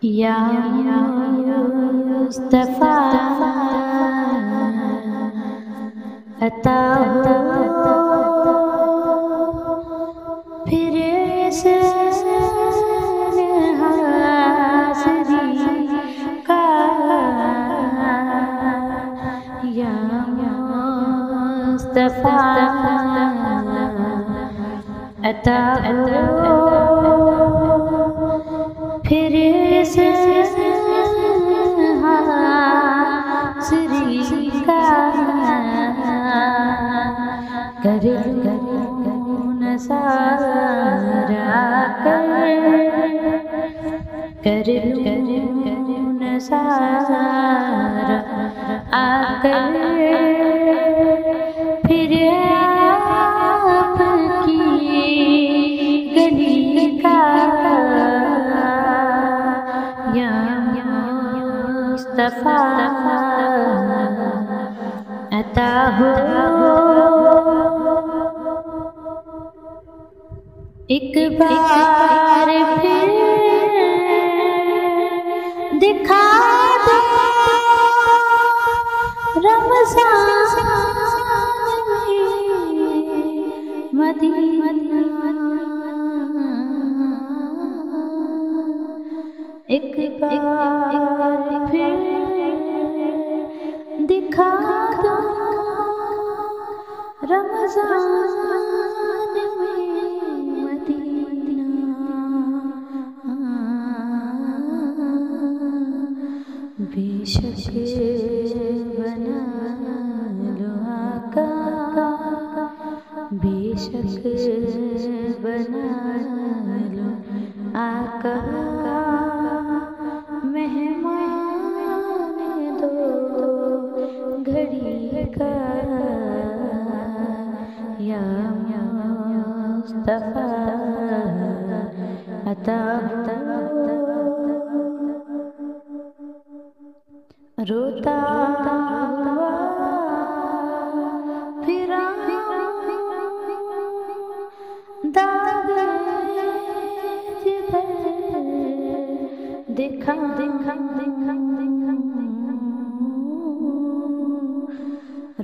या मुस्तफा अता हो फिर से हाज़री का। या मुस्तफा अता हो फिर से हाज़री का। कर लूं नज़ारा कर लूं नज़ारा आकर फिर आपकी गली का। या मुस्तफा अता हो एक बार फिर दिखा दो रमज़ान में मदीना। एक बार फिर दिखा दो रमज़ान में मदीना। बेशक बना लो आका, बेशक बना लो आका, मेहमान दो घड़ी का। या मुस्तफा अता हो रोता हुआ फिरा दागे जिधर देखा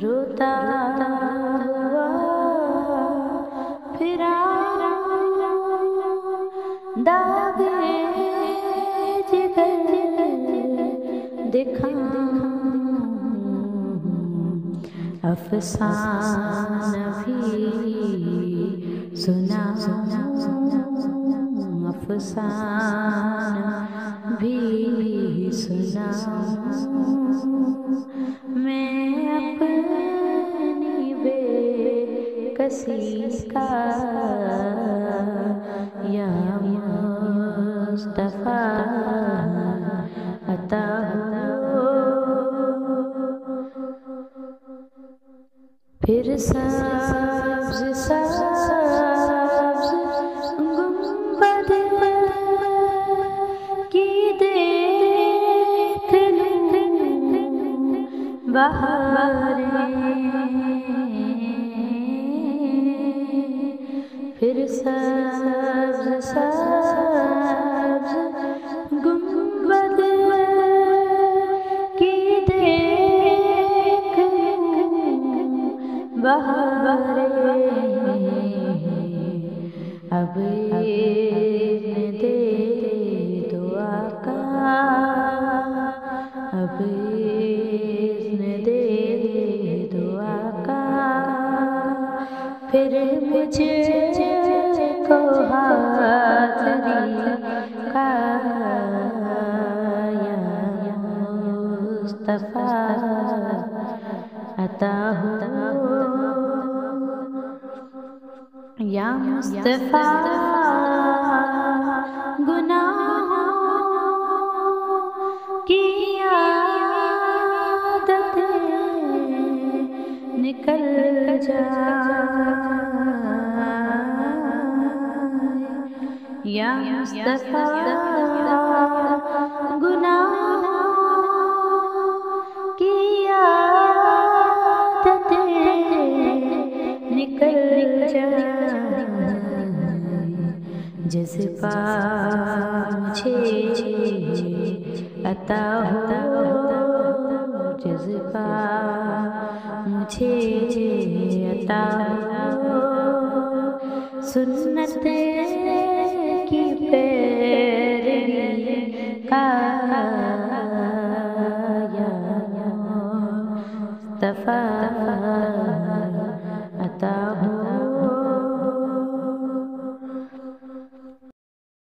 रोता हुआ फिरा दागे जिधर देखा। अफसाना भी सुना, अफसाना भी सुना मैं अपनी बेकसी का। या मुस्तफा अता हो फिर सब्ज़ सब्ज़ गुंबद की देख लूं बहारें। फिर सब्ज़ सब्ज़ गुंबद की देख बहारें। अब इज़्न दे दो आका, अब इज़्न दे दो आका, फिर मुझको हाज़री का। या मुस्तफा अता हो या मुस्तफा गुनाहों की आदतें निकल जाए। या मुस्तफा गुनाहों की आदतें निकल जाए। जज़्बा मुझे अता हो जज़्बा, मुझे अता हो सुन्नत की पैरवी का, या मुस्तफ़ा अता